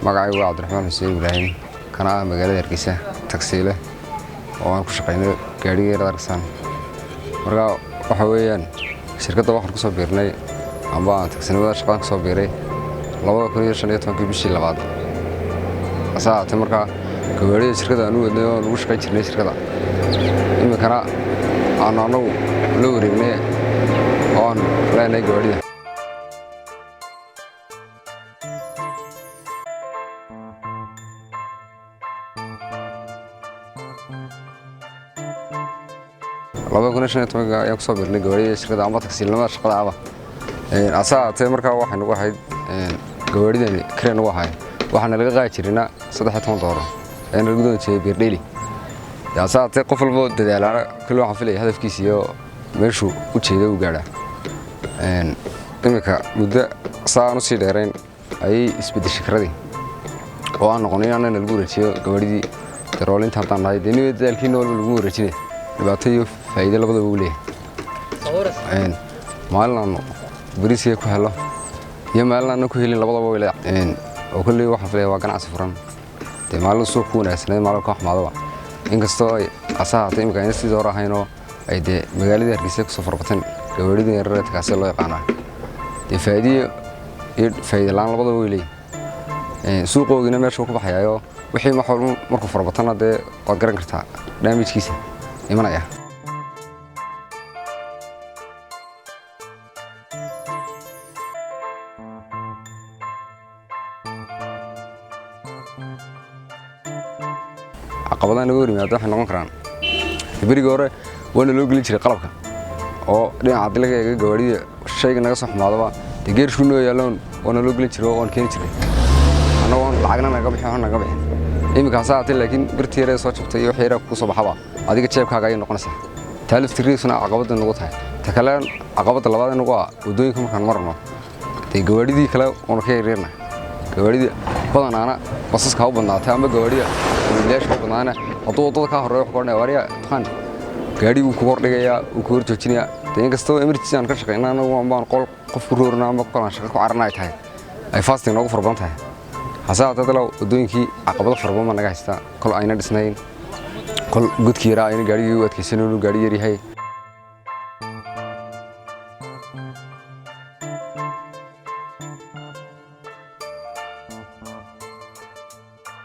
magacaygu waa Cabdiraxmaan Xuseen Ibraahim kana magaalada Hargeysa taksiile oo aan ku shaqeynay gaariga yar aragsan marka waxa weeyaan shirkadda waxaan ku soo biirnay amba aan taksinimada shaqada ku soo biiray 2015 bishii labaad asaate marka gaariga shirkadda aanu wadnay oo lagu shaqeyn jirnay shirkadda imikana aan anagu la wareegnay oo aan leenahay gaariga laba kun shan iyo toban ayaan ku soo biirnay gaariga shirkadda amba taksiilnimada shaqada aba asaate marka waxaan ugu ahayd gaaridan kireen ugu ahayd waxaan laga qaadi jirnaa $13 ee lagu doonayay beerdheeli asaate qof walba dadaalana kullu waxaan filay hadafkiisa iyo meeshuu u jeedo u gaadha imika muddo saanu sii dheerayn ay isbedeshay shirkadii oo aan noqonay inaan lagu wareejiyo gaaridii daroolinta hadaan nahay deeniyo dadaalkiina walba lagu wareejinay dhibaato iyo faa'iido labadaba u leeyahay maalin bariisiga ku helo iyo maalin ku helin labadaba way leeyahay oo kulli waxa filay waa ganacsi furan maalin suuq ku wanaagsan maalin ka xamaadaba inkastoo ay asaatay imika in sidoo rahayno ay de magaalada Hargeysa ku soo farbatan gawaridii yareed kaasi loo yaqaan faa'iido laan labadaba way leeyahay suuqoogina meesha ku baxayo wixii ma xawlu markuu farbatana de waa garan kartaa damage-kiisa imanaya caqabadaha ugu yimaada waxay noqon karaan bariga hore waana loo gelin jiray qalabka oo dhinaca dilaga ee gawaarida shayga naga soo xumaadaba geershu noo yaaloon waana loo gelin jiray oo aan keeni jiray anagoo lacagna naga bixin imika saacad laakiin birtii yar soo jabtay iyo xeerar ku soo baxaba adiga jeebkaaga ay noqonaysaa taaliftirisna caqabada nagu tahay ta kale caqabada labaad nagu ah wadooyinka markaan marno gawaaridii kale oo ka yareerna gawaarida badanaana basaska u badnaatay ama gawaarida leeyahay u badnaana haduu wadada ka horeeyo wax qornay wariya tan gaari uu ku hordhigaya uu ku horjoojinaya inkastoo emergency aan ka shaqeynaa anagu aan qof ku roorna ama qolaan shaqo ku carnay tahay ay fasting noogu farban tahay hasaata dalaw wadooyinkii caqabado farban ma naga haysta kol ayna dhisnayn kol gudkii yaraa ayna gaarigii u adkaysan inuu gaari yar yahay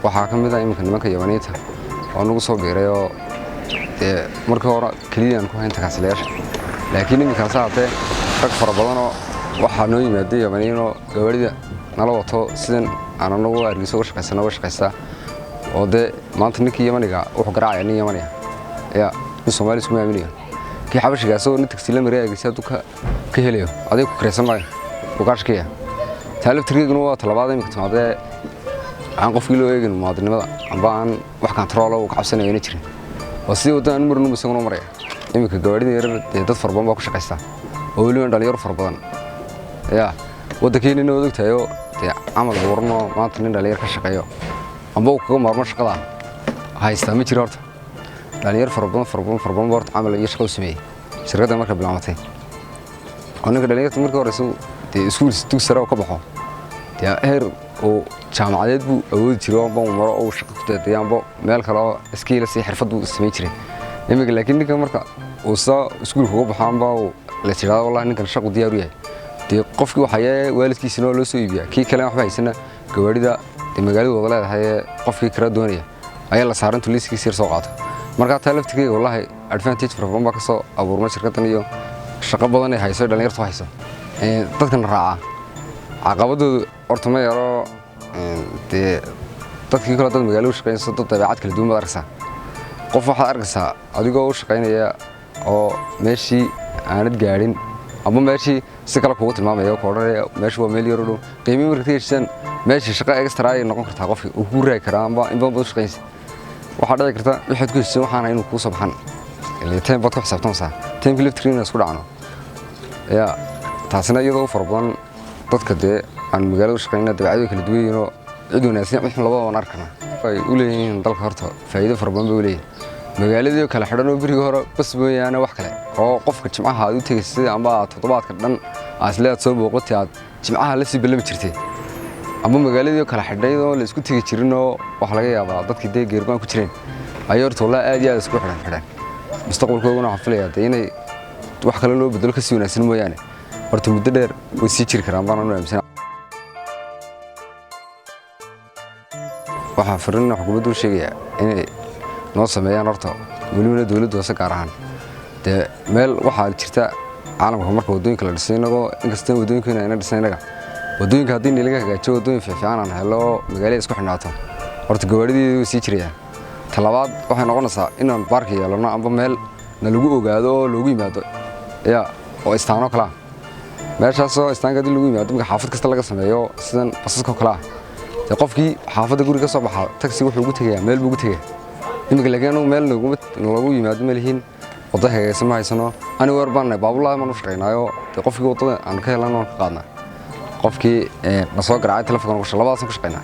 waxaa ka mid ah imika nimanka Yamaniinta oo nagu soo biiray oo markii hore kaliya aan ku hayn takasiilayaasha laakiin imika saate rag fara badan oo waxa noo yimaaday Yamaniin oo gawaarida nala wato sidan aan anagu Hargeysa uga shaqeysta oo de maanta ninkii Yamaniga wuxuu garaacay nin Yamaniya in Soomaali isku aaminayo kii xabashigaas oo taksiila maray Hargeysa duka ka helayo adeeg ku kareysan maayo u gaashkiya taaliftiriguna waa talabaad imika timaadee aan qofkii loo eegin muwaadinimada amba aan wax control oo ka cabsanayo inay jirin oo si wadaan marnu misagno maray imika gawaarida yar dad farban baa ku shaqeysta oo waliba dhalinyaro farbadan waddankeena oo ogtahay oo amal warno maanta nin dhalinyaro ka shaqeeyo amba uu kaga maarmo shaqada haysta ma jiro horta dhalinyaro farban boort amal iyo shaqo sameeyay shirkadda marka bilaamatay aniga dhalinyarta markii hore iskuul sare oo ka baxo heer oo jaamacadeed buu awoodi jiray oo maro oo shaqo ku dadayaan meel kale oo iskiila si xirfad uu sameey jiray imika laakiin ninka marka uu soo iskuulka uga baxaan baa la tiraado wallahi ninkan shaqo diyaar u yahay qofkii waxa ay waalidkiisina loo soo iibiyaa kii kale waxba haysana gawaarida magaalada wada leedahay qofkii kala doonaya ayaa la saaran tuliskiisa soo qaato marka taaliftiga wallahi advantage farban baa ka soo abuurmay shirkaddan iyo shaqo badan ay hayso dhalinyartu hayso dadkan raaca caqabadoodu horta ma yaro dadkii kale dad magaalada u shaqeynaysa dad dabeecad kala duwan baad arkaysaa qof waxaad arkaysaa adigoo u shaqeynaya oo meeshii aanad gaadhin ama meeshii si kale kugu tilmaamayo koodhanaya meeshu waa meel yar oo dhow qiimo marka tiirsan meeshii shaqo extra ay noqon kartaa qofkii uu ku raay karaa amba in badan shaqeynaysa waxa dhici karta wixii ku heshiis waxaan inuu ku soo baxan ilaa teen baad ku xisaabtanaysaa teen filiftriina isku dhacno taasina iyadoo farbadan dadka aan magaalada shaqeynaa dabeecado kala duwan yihiin oo cid wanaagsan wixii labada aan arkana ay u leeyihiin dalka horta faa'iido farbadan bay u leeyihiin magaaladii kala xidhan oo bariga hore bas mooyaane wax kale oo qofka jimcaha aad u tagaysay amba toddobaadka dhan asleed soo booqatay aad jimcaha la sii balami jirtay amba magaaladii kala xidhay oo la isku tagi jirin oo wax laga yaabaa dadkii dee geergaan ku jireen ay horta walaa aad iyo aad isku xidhan mustaqbalkooduna waxaan filayaa inay wax kale loo bedelo ka sii wanaagsan mooyaane horta muddo dheer way sii jiri karaan baan u aaminsan waxaan fariin xukuumaddu u sheegayaa inay noo sameeyaan horta weliba dawladda hoose gaar ahaan dee meel waxaa jirta caalamka marka wadooyinka la dhisay inagoo inkasta wadooyinkeena ayna dhisnay inaga wadooyinka haddii laga hagaajiyo wadooyin fiican aan helo magaalada isku xidhnaato horta gawaadhidii way sii jirayaan talabaad waxay noqonaysaa inaan baarka yeelano amba meel na lagu ogaado oo loogu yimaado oo istaano kala meeshaasoo istaanka haddii lagu yimaado marka xaafad kasta laga sameeyo sidan basaskoo kale dee qofkii xaafadda guriga ka soo baxa taxi wuxuu ugu tegayaa meel buu ugu tegayaa imika laakiin anagu meel lagu yimaado ma lihiin waddo hagaysan ma haysano anigu war baan nahay baabulaahi maan u shaqaynaayo dee qofkii waddada aan ka helano aan ka qaadnaa qofkii na soo garaacay telefoonka labadaasaan ku shaqaynaa